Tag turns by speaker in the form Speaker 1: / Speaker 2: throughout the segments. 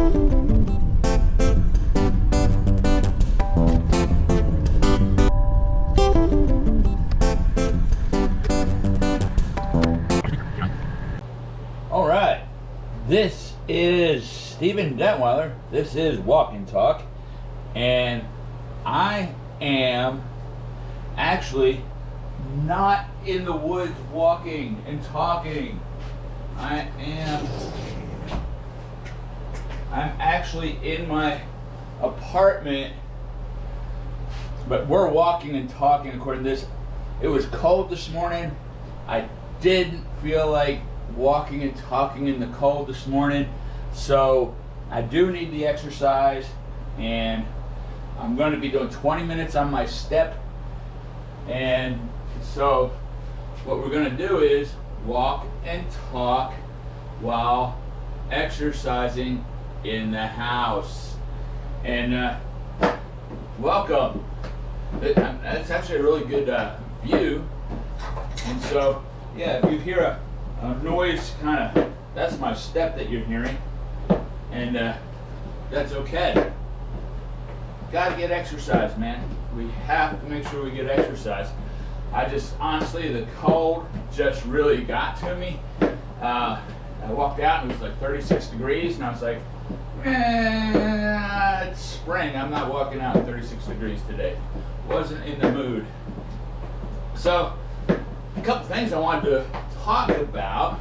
Speaker 1: All right, this is Stephen Detweiler. This is Walk and Talk, and I am actually not in the woods walking and talking. I'm actually in my apartment, but we're walking and talking according to this. It was cold this morning. I didn't feel like walking and talking in the cold this morning, so I do need the exercise, and I'm going to be doing 20 minutes on my step. And so what we're going to do is walk and talk while exercising in the house. And welcome. That's actually a really good view. And so yeah, if you hear a noise, kind of, that's my step that you're hearing, and that's okay. Gotta get exercise, man. We have to make sure we get exercise. I just, honestly, the cold just really got to me. I walked out and it was like 36 degrees, and I was like, it's spring. I'm not walking out at 36 degrees today. Wasn't in the mood. So, a couple things I wanted to talk about,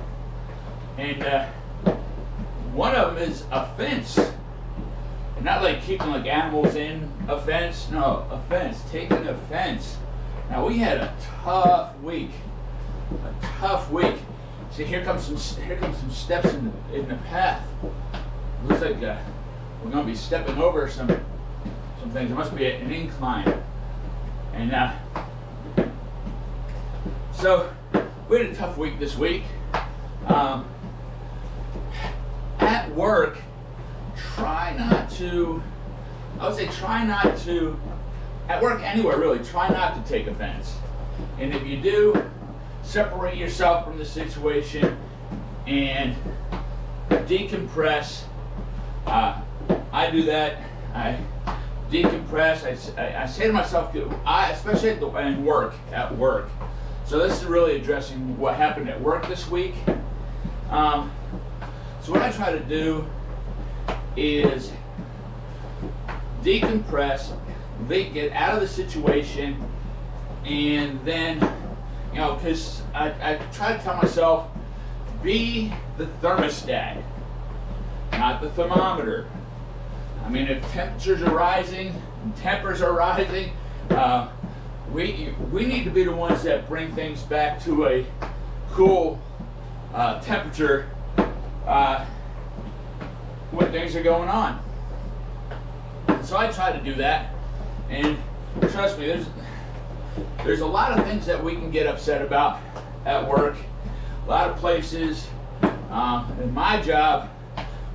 Speaker 1: and one of them is a fence. Not like keeping like animals in a fence, no, a fence, taking a fence. Now we had a tough week. See, here comes some steps in the path. Looks like we're gonna be stepping over some things. There must be an incline, and so we had a tough week this week. At work, try not to, at work anywhere really, try not to take offense. And if you do, separate yourself from the situation and decompress. I do that. I decompress. I say to myself, especially at work. So this is really addressing what happened at work this week. So what I try to do is decompress, get out of the situation, and then, because I try to tell myself, be the thermostat, not the thermometer. I mean, if temperatures are rising, tempers are rising, we need to be the ones that bring things back to a cool temperature when things are going on. So I try to do that, and trust me, there's a lot of things that we can get upset about at work. A lot of places. In my job,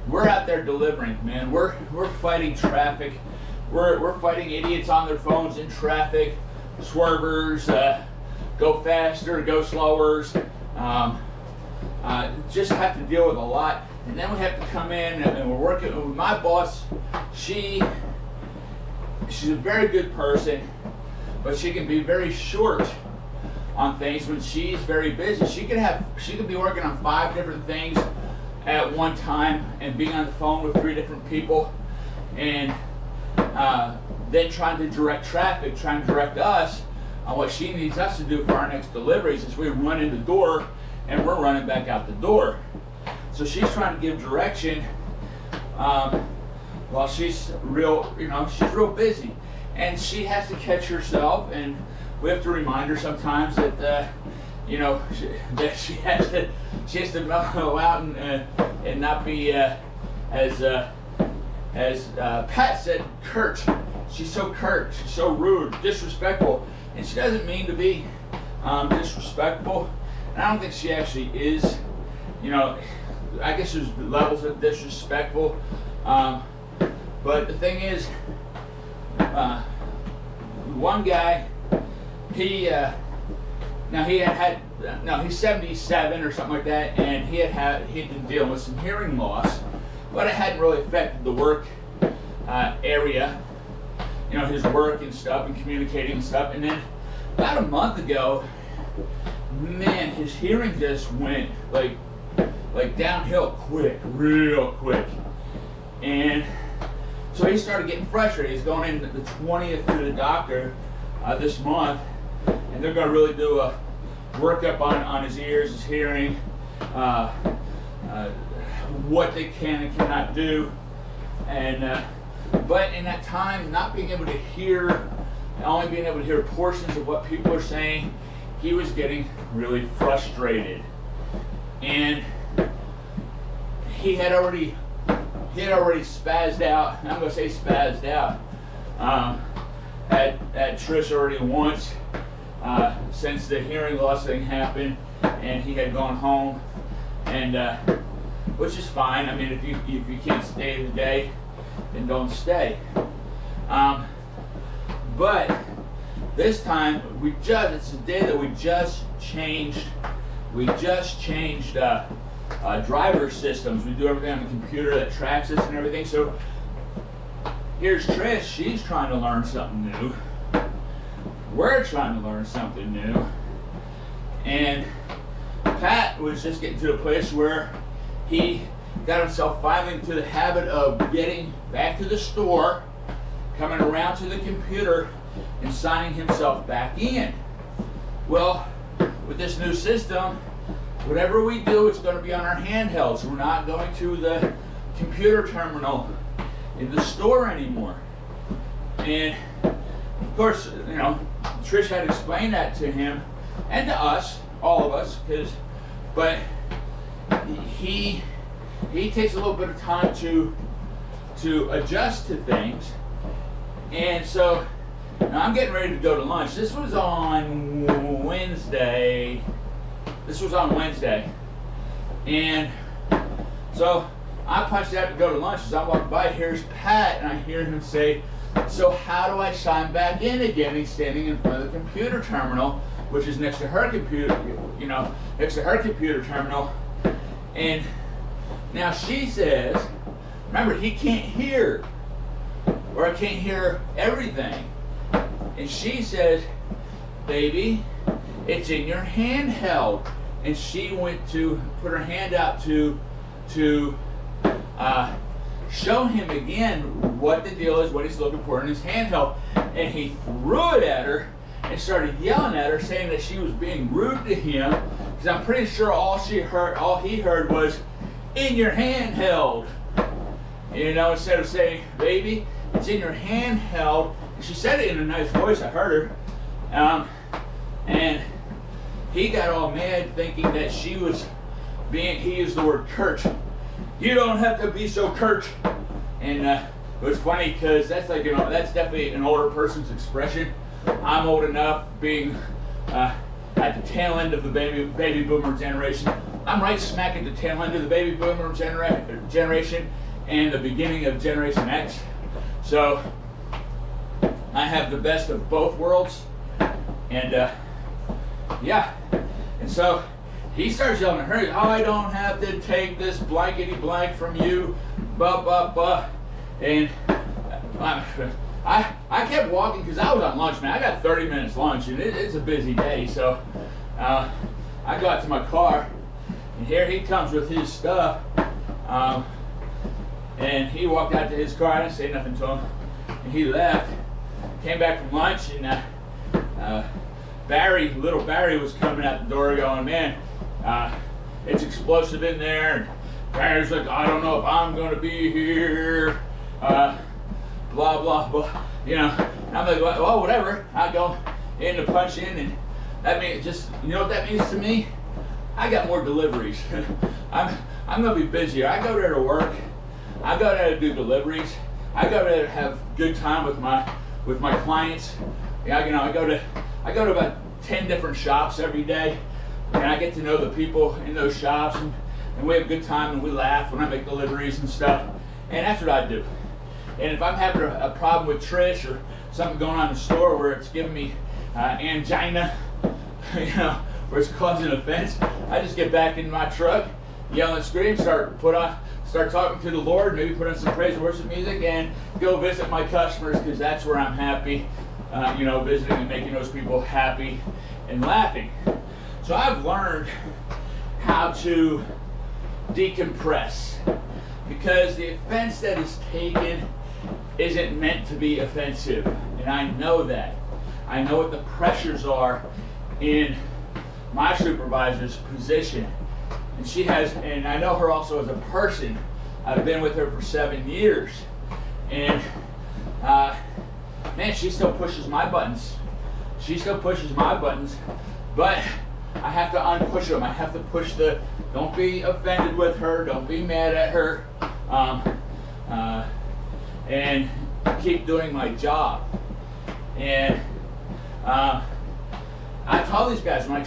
Speaker 1: we're out there delivering, man. We're fighting traffic. We're fighting idiots on their phones in traffic, swervers, go faster, go slowers. Just have to deal with a lot. And then we have to come in, and we're working with my boss. She's a very good person, but she can be very short on things when she's very busy. She could be working on 5 different things at one time and being on the phone with 3 different people, and then trying to direct traffic, trying to direct us on what she needs us to do for our next deliveries as we run in the door and we're running back out the door. So she's trying to give direction while she's real busy, and she has to catch herself, and we have to remind her sometimes that that she has to mellow out and not be as Pat said, curt. She's so curt, she's so rude, disrespectful, and she doesn't mean to be disrespectful. And I don't think she actually is. I guess there's levels of disrespectful. But the thing is, one guy, he's 77 or something like that, and he'd been dealing with some hearing loss, but it hadn't really affected the work area, you know, his work and stuff and communicating and stuff. And then about a month ago, man, his hearing just went like downhill quick, real quick. And so he started getting frustrated. He's going in the 20th to the doctor this month, and they're going to really do a workup on his ears, his hearing, what they can and cannot do. And but in that time, not being able to hear, only being able to hear portions of what people are saying, he was getting really frustrated. And he had already spazzed out. I'm going to say spazzed out at Trish already once since the hearing loss thing happened, and he had gone home, and which is fine. I mean, if you can't stay the day, then don't stay. But this time it's the day that we just changed. We just changed driver systems. We do everything on the computer that tracks us and everything. So here's Trish. She's trying to learn something new. We're trying to learn something new. And Pat was just getting to a place where he got himself finally into the habit of getting back to the store, coming around to the computer, and signing himself back in. Well, with this new system, whatever we do, it's going to be on our handhelds. We're not going to the computer terminal in the store anymore. And of course, you know, Trish had explained that to him and to us, all of us, but he takes a little bit of time to adjust to things. And so now I'm getting ready to go to lunch. This was on Wednesday. And so I punched out to go to lunch. As I walk by, here's Pat, and I hear him say, "So how do I sign back in again?" He's standing in front of the computer terminal, which is next to her computer, you know, next to her computer terminal. And now she says, remember, he can't hear, or I can't hear everything. And she says, "Baby, it's in your handheld." And she went to put her hand out to show him again what the deal is, what he's looking for in his handheld. And he threw it at her and started yelling at her, saying that she was being rude to him. Because I'm pretty sure all he heard was, "In your handheld." You know, instead of saying, "Baby, it's in your handheld." And she said it in a nice voice. I heard her. And he got all mad, thinking that she was he used the word curt. "You don't have to be so curt." And it was funny because that's like, you know, that's definitely an older person's expression. I'm old enough, being at the tail end of the baby boomer generation. I'm right smack at the tail end of the baby boomer generation and the beginning of Generation X. So I have the best of both worlds. And yeah, and so he starts yelling at her, "I don't have to take this blankety blank from you, blah, blah, blah." And I kept walking because I was on lunch, man. I got 30 minutes lunch, and it's a busy day. So I got to my car, and here he comes with his stuff. And he walked out to his car. I didn't say nothing to him. And he left, came back from lunch, and little Barry was coming out the door going, "Man, it's explosive in there." And Barry's like, "I don't know if I'm going to be here, blah, blah, blah." You know, and I'm like, "Well, whatever." I go in to punch in, and that means just, you know what that means to me? I got more deliveries. I'm going to be busier. I go there to work. I go there to do deliveries. I go there to have good time with my clients. Yeah, you know, I go to about 10 different shops every day, and I get to know the people in those shops, and we have a good time, and we laugh when I make deliveries and stuff. And that's what I do. And if I'm having a problem with Trish or something going on in the store where it's giving me angina, you know, where it's causing offense, I just get back in my truck, yell and scream, start start talking to the Lord, maybe put on some praise and worship music, and go visit my customers, because that's where I'm happy, visiting and making those people happy and laughing. So I've learned how to decompress, because the offense that is taken isn't meant to be offensive, and I know that. I know what the pressures are in my supervisor's position, and I know her also as a person. I've been with her for 7 years, and man, she still pushes my buttons. But I have to unpush them. I have to push don't be offended with her, don't be mad at her, and keep doing my job. And I tell these guys when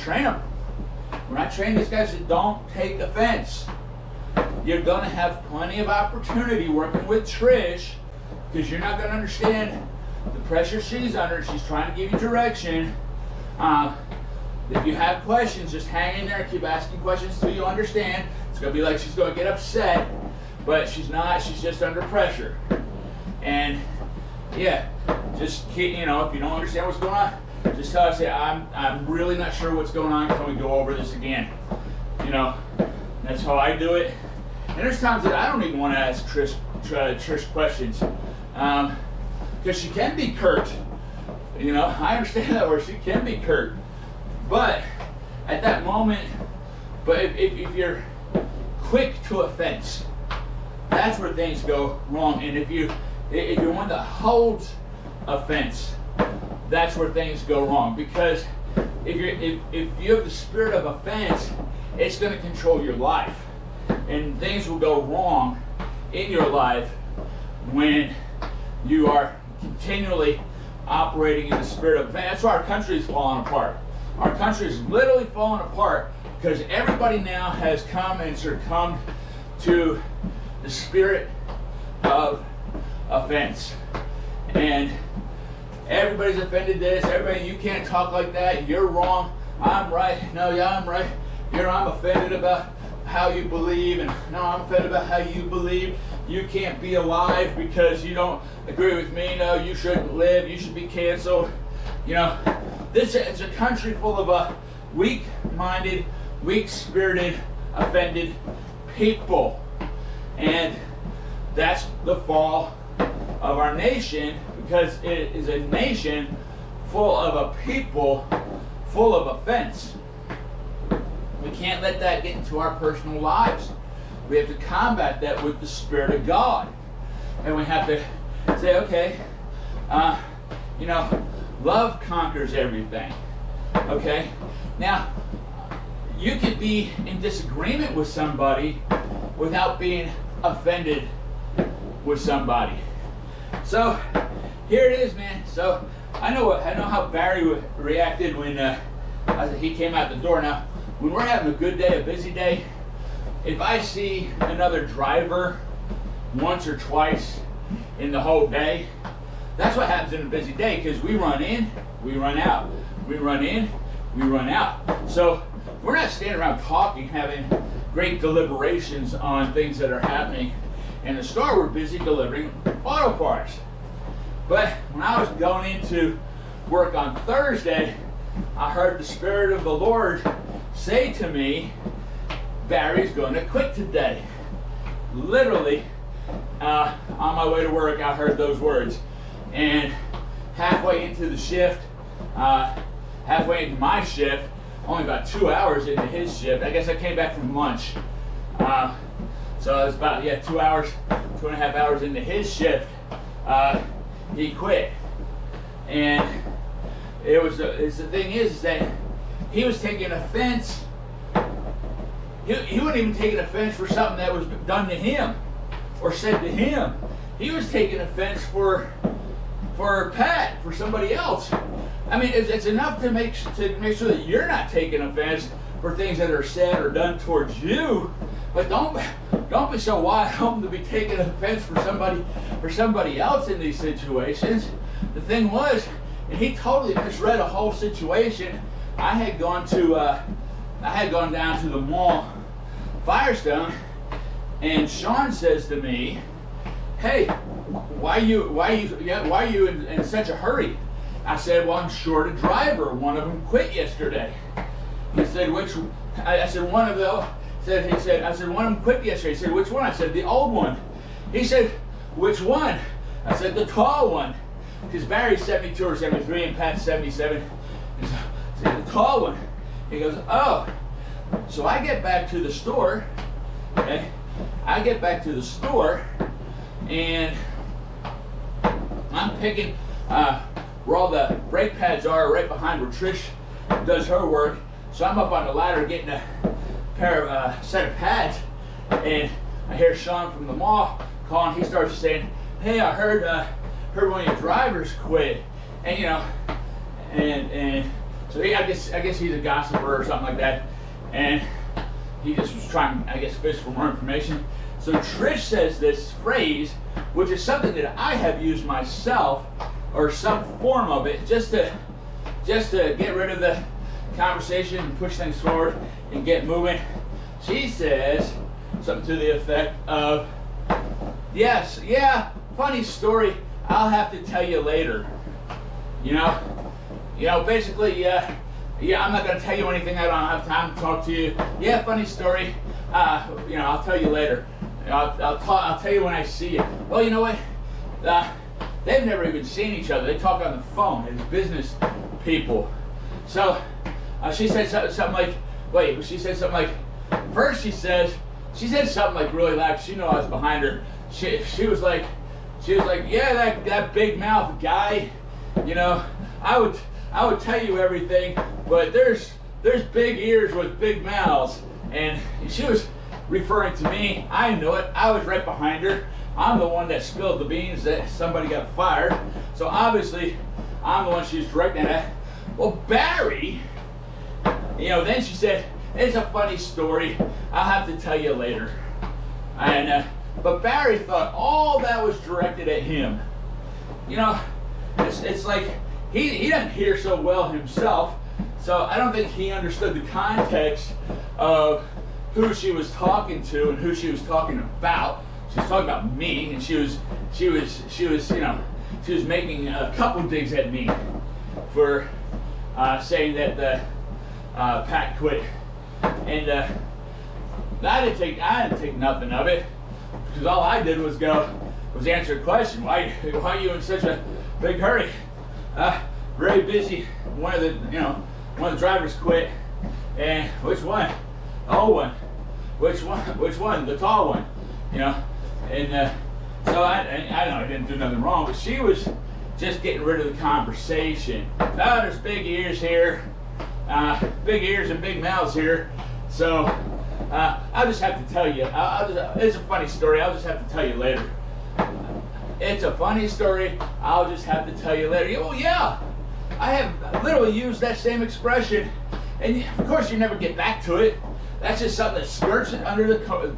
Speaker 1: I train these guys, don't take offense. You're going to have plenty of opportunity working with Trish, because you're not going to understand the pressure she's under. She's trying to give you direction. If you have questions, just hang in there and keep asking questions till you understand. It's going to be like she's going to get upset, but she's not. She's just under pressure. And yeah, just keep, if you don't understand what's going on, just tell her, say, I'm really not sure what's going on. Can we go over this again? That's how I do it. And there's times that I don't even want to ask Trish questions, because she can be curt. I understand that where she can be curt. But at that moment, if you're quick to offense, that's where things go wrong. And if you're one that holds offense, that's where things go wrong. Because if you have the spirit of offense, it's going to control your life, and things will go wrong in your life when you are continually operating in the spirit of offense. That's why our country is falling apart. Our country is literally falling apart because everybody now has come and succumbed to the spirit of offense. And everybody's offended this. Everybody, you can't talk like that. You're wrong. I'm right. No, yeah, I'm right. I'm offended about how you believe, and no, I'm offended about how you believe. You can't be alive because you don't agree with me. No, you shouldn't live. You should be canceled. This is a country full of weak-minded, weak-spirited, offended people. And that's the fall of our nation, because it is a nation full of a people full of offense. We can't let that get into our personal lives. We have to combat that with the Spirit of God. And we have to say, okay, love conquers everything. Okay? Now, you could be in disagreement with somebody without being offended with somebody. So, here it is, man. So, I know how Barry reacted when he came out the door. Now, when we're having a good day, a busy day, if I see another driver once or twice in the whole day, that's what happens in a busy day, because we run in, we run out. We run in, we run out. So we're not standing around talking, having great deliberations on things that are happening in the store. We're busy delivering auto parts. But when I was going into work on Thursday, I heard the Spirit of the Lord say to me, Barry's going to quit today. Literally, on my way to work, I heard those words. And halfway into the shift, halfway into my shift, only about 2 hours into his shift, I guess I came back from lunch. So it was about, 2 hours, 2.5 hours into his shift, he quit. And the thing is that he was taking offense. He wasn't even taking offense for something that was done to him or said to him. He was taking offense for Pat, for somebody else. I mean, it's enough to make sure that you're not taking offense for things that are said or done towards you, but don't be so wide open to be taking offense for somebody else in these situations. The thing was, and he totally misread a whole situation. I had gone down to the mall, Firestone, And Sean says to me, "Hey, why are you in such a hurry?" I said, "Well, I'm short a driver. One of them quit yesterday." He said, "Which?" I said, "One of them." I said, "One of them quit yesterday." He said, "Which one?" I said, "The old one." He said, "Which one?" I said, "The tall one." Because Barry's 72 or 73 and Pat's 77. I said, "The tall one." He goes, "Oh." So I get back to the store. Okay, I get back to the store, and I'm picking where all the brake pads are, right behind where Trish does her work. So I'm up on the ladder getting a set of pads, and I hear Sean from the mall calling. He starts saying, "Hey, I heard one of your drivers quit," and and so I guess he's a gossiper or something like that, and he just was trying, I guess, fish for more information. So Trish says this phrase, which is something that I have used myself, or some form of it, just to get rid of the conversation and push things forward and get moving. She says something to the effect of, "Yes, yeah, funny story. I'll have to tell you later." Basically, yeah, I'm not going to tell you anything. I don't have time to talk to you. Yeah, funny story. I'll tell you later. I'll tell you when I see you. Well, you know what? They've never even seen each other. They talk on the phone as business people. So she said something like, she said something like, first she said something like really loud. She knew I was behind her. She was like, "Yeah, that big mouth guy, I would tell you everything, but there's big ears with big mouths." And she was referring to me. I knew it. I was right behind her. I'm the one that spilled the beans that somebody got fired. So obviously, I'm the one she's directing at. Well, Barry, then she said, "It's a funny story. I'll have to tell you later." And but Barry thought all that was directed at him. It's like he doesn't hear so well himself, so I don't think he understood the context of who she was talking to and who she was talking about. She was talking about me, and she was making a couple digs at me for saying that Pat quit, and I didn't take nothing of it, because all I did was answer a question. Why are you in such a big hurry? Very busy. One of the drivers quit. And which one? The old one. Which one? The tall one. And so I know I didn't do nothing wrong, but she was just getting rid of the conversation. "Oh, there's big ears here. Big ears and big mouths here. So I'll just have to tell you. It's a funny story. I'll just have to tell you later." It's a funny story. I'll just have to tell you later. Well, yeah, I have literally used that same expression, and of course you never get back to it. That's just something that skirts it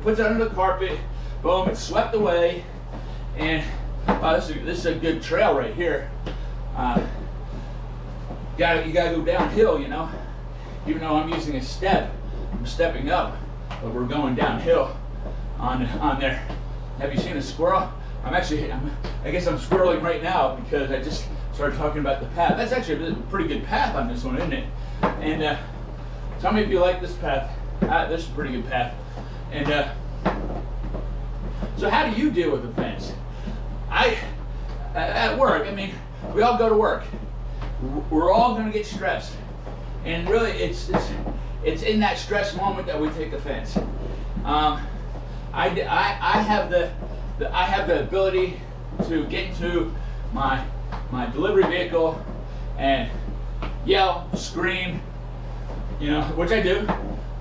Speaker 1: puts it under the carpet. Boom, it's swept away. And this is a good trail right here. You gotta go downhill, Even though I'm using a step, I'm stepping up, but we're going downhill on there. Have you seen a squirrel? I guess I'm squirreling right now because I just started talking about the path. That's actually a pretty good path on this one, isn't it? And tell me if you like this path. This is a pretty good path. And so how do you deal with offense? At work, we all go to work. We're all going to get stressed. And really, it's in that stress moment that we take offense. I have the ability to get into my delivery vehicle and yell, scream, which I do.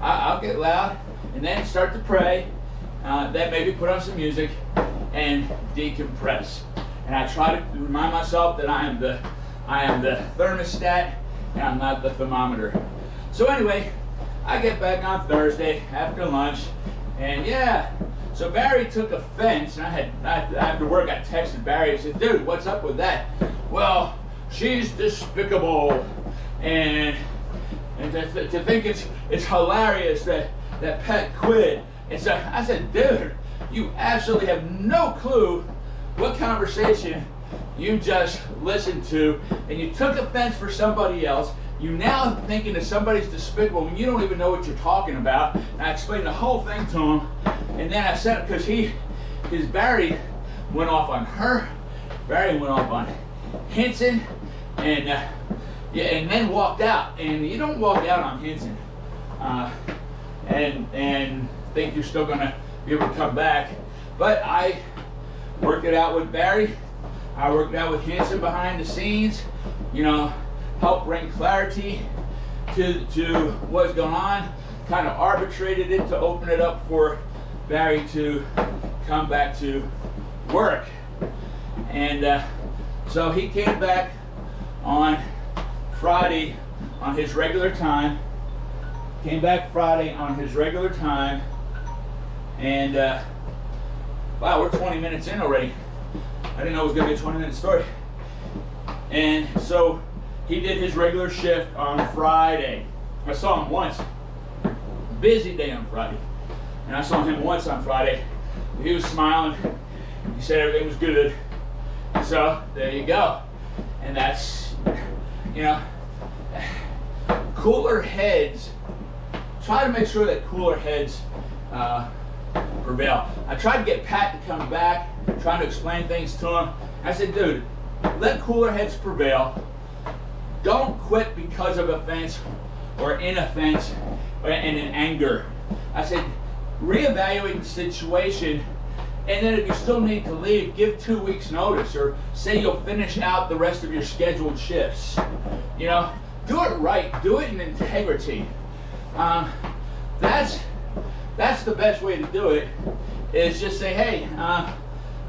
Speaker 1: I'll get loud and then start to pray. Then maybe put on some music and decompress. And I try to remind myself that I am the thermostat and I'm not the thermometer. So anyway, I get back on Thursday after lunch, and so Barry took offense, and after work I texted Barry. I said, "Dude, what's up with that?" "Well, she's despicable, and to think it's hilarious that Pat quit." And so I said, "Dude, You absolutely have no clue what conversation you just listened to, and you took offense for somebody else. You now thinking that somebody's despicable when you don't even know what you're talking about. And I explained the whole thing to him, and then I said, because his Barry went off on her, Barry went off on Henson, and yeah, and then walked out. And you don't walk out on Henson and think you're still gonna be able to come back. But I worked it out with Barry. I worked it out with Henson behind the scenes. You know, help bring clarity to what's going on, kind of arbitrated it to open it up for Barry to come back to work. And so he came back on Friday on his regular time, and wow, we're 20 minutes in already. I didn't know it was going to be a 20-minute story. And so he did his regular shift on Friday. I saw him once. Busy day on Friday. And I saw him once on Friday. He was smiling. He said everything was good. So there you go. And that's, you know, cooler heads. Try to make sure that cooler heads prevail. I tried to get Pat to come back, trying to explain things to him. I said, dude, let cooler heads prevail. Don't quit because of offense or in offense and in anger. I said, reevaluate the situation, and then if you still need to leave, give 2 weeks notice, or say you'll finish out the rest of your scheduled shifts. You know, do it right, do it in integrity. That's the best way to do it, is just say, hey,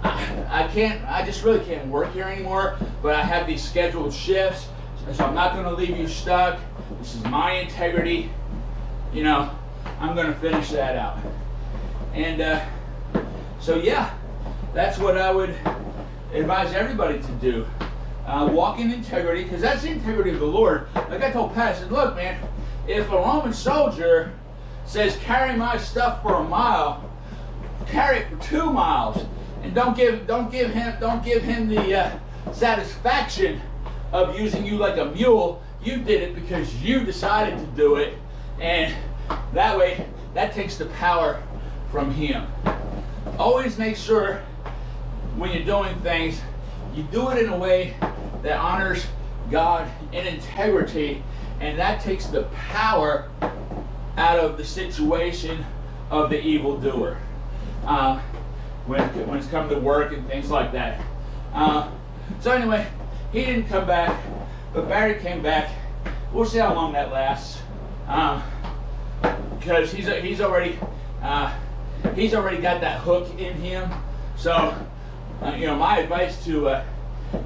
Speaker 1: I just really can't work here anymore, but I have these scheduled shifts, so I'm not going to leave you stuck. This is my integrity. You know, I'm going to finish that out. And so yeah, that's what I would advise everybody to do. Walk in integrity, because that's the integrity of the Lord. Like I told Pat, I said, look, man, if a Roman soldier says carry my stuff for a mile, carry it for 2 miles, and don't give him the satisfaction of using you like a mule. You did it because you decided to do it, and that way that takes the power from him. Always make sure when you're doing things, you do it in a way that honors God in integrity, and that takes the power out of the situation of the evildoer when it's come to work and things like that. So anyway, he didn't come back, but Barry came back. We'll see how long that lasts, because he's already got that hook in him. So you know, my advice to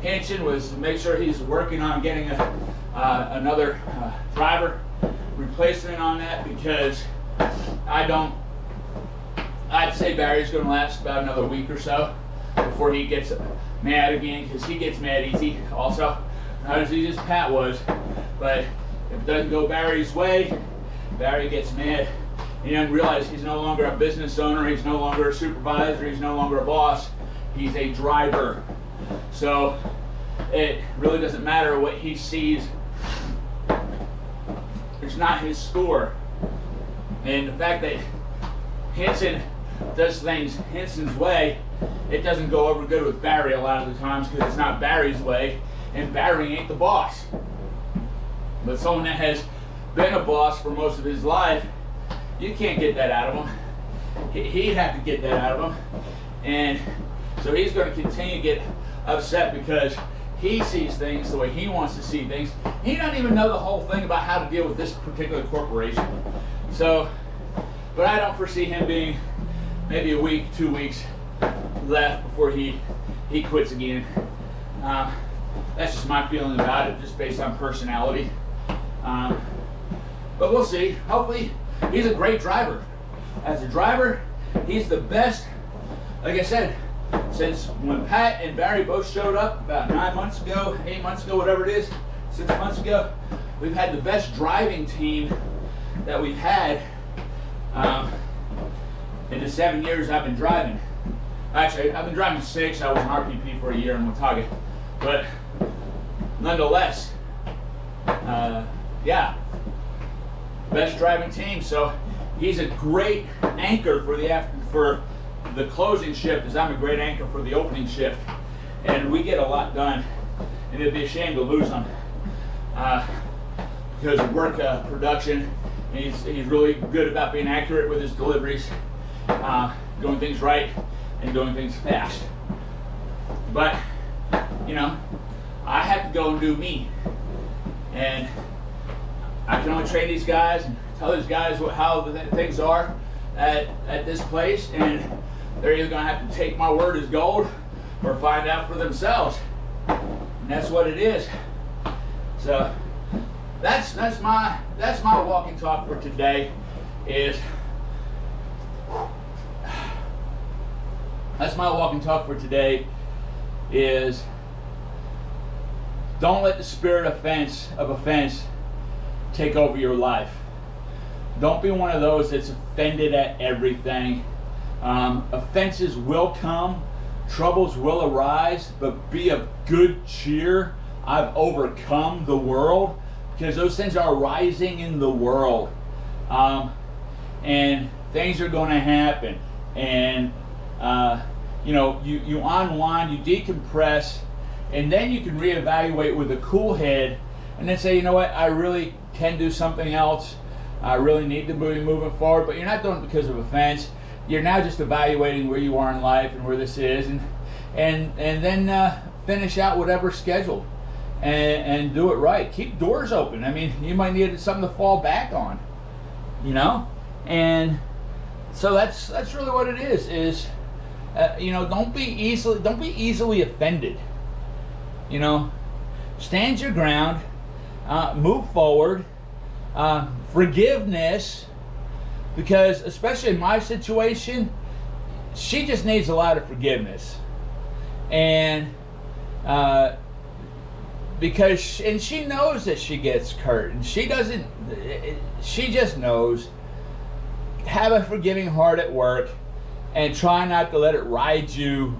Speaker 1: Henson was to make sure he's working on getting another driver replacement on that, because I'd say Barry's going to last about another week or so before he gets mad again, because he gets mad easy also, not as easy as Pat was. But if it doesn't go Barry's way, Barry gets mad. He doesn't realize he's no longer a business owner, he's no longer a supervisor, he's no longer a boss, he's a driver. So it really doesn't matter what he sees. It's not his score. And the fact that Henson does things Henson's way, it doesn't go over good with Barry a lot of the times, because it's not Barry's way, and Barry ain't the boss. But someone that has been a boss for most of his life, you can't get that out of him. He'd have to get that out of him. And so he's going to continue to get upset because he sees things the way he wants to see things. He doesn't even know the whole thing about how to deal with this particular corporation. So, but I don't foresee him being maybe a week, 2 weeks left before he quits again. That's just my feeling about it, just based on personality. But we'll see. Hopefully, he's a great driver. As a driver, he's the best. Like I said, since when Pat and Barry both showed up about 9 months ago, 8 months ago, whatever it is, 6 months ago, we've had the best driving team that we've had in the 7 years I've been driving. Actually, I've been driving 6. I was an RPP for a year in Watauga. But nonetheless, yeah, best driving team. So he's a great anchor for the closing shift, as I'm a great anchor for the opening shift. And we get a lot done. And it'd be a shame to lose him because of work production. He's really good about being accurate with his deliveries, doing things right and doing things fast. But, you know, I have to go and do me. And I can only train these guys and tell these guys how things are at this place, and they're either going to have to take my word as gold or find out for themselves. And that's what it is. So that's my walk and talk for today. That's my walk and talk for today. Is don't let the spirit of offense take over your life. Don't be one of those that's offended at everything. Offenses will come, troubles will arise, but be of good cheer. I've overcome the world, because those things are rising in the world, and things are going to happen. And you know, you unwind, you decompress, and then you can reevaluate with a cool head, and then say, you know what, I really can do something else. I really need to be moving forward. But you're not doing it because of offense. You're now just evaluating where you are in life and where this is, and then finish out whatever's scheduled, and do it right. Keep doors open. I mean, you might need something to fall back on, you know. And so that's really what it is. You know, don't be easily offended. You know, stand your ground, move forward, forgiveness, because especially in my situation, she just needs a lot of forgiveness, and because she knows that she gets hurt, and she just knows. Have a forgiving heart at work, and try not to let it ride you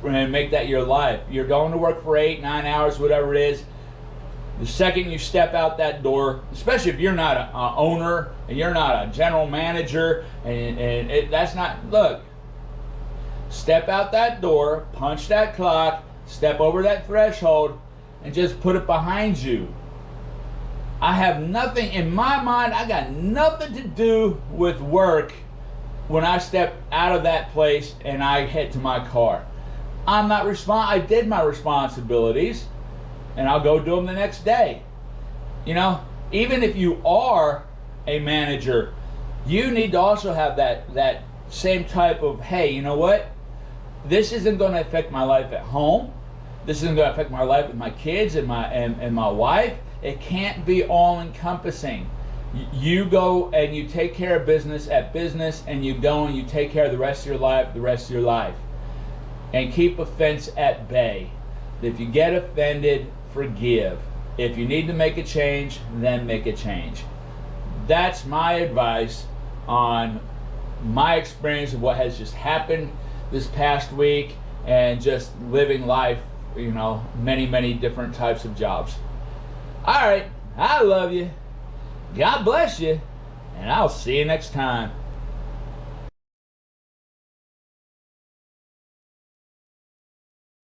Speaker 1: and make that your life. You're going to work for 8, 9 hours, whatever it is. The second you step out that door, especially if you're not an owner and you're not a general manager, that's not, look, step out that door, punch that clock, step over that threshold, and just put it behind you. I have nothing, in my mind, I got nothing to do with work when I step out of that place and I head to my car. I did my responsibilities, and I'll go do them the next day. You know, even if you are a manager, you need to also have that same type of, hey, you know what? This isn't going to affect my life at home. This isn't going to affect my life with my kids and my wife. It can't be all-encompassing. You go and you take care of business at business, and you go and you take care of the rest of your life, and keep offense at bay. If you get offended, forgive. If you need to make a change, then make a change. That's my advice on my experience of what has just happened this past week, and just living life, you know, many, many different types of jobs. All right, I love you. God bless you, and I'll see you next time.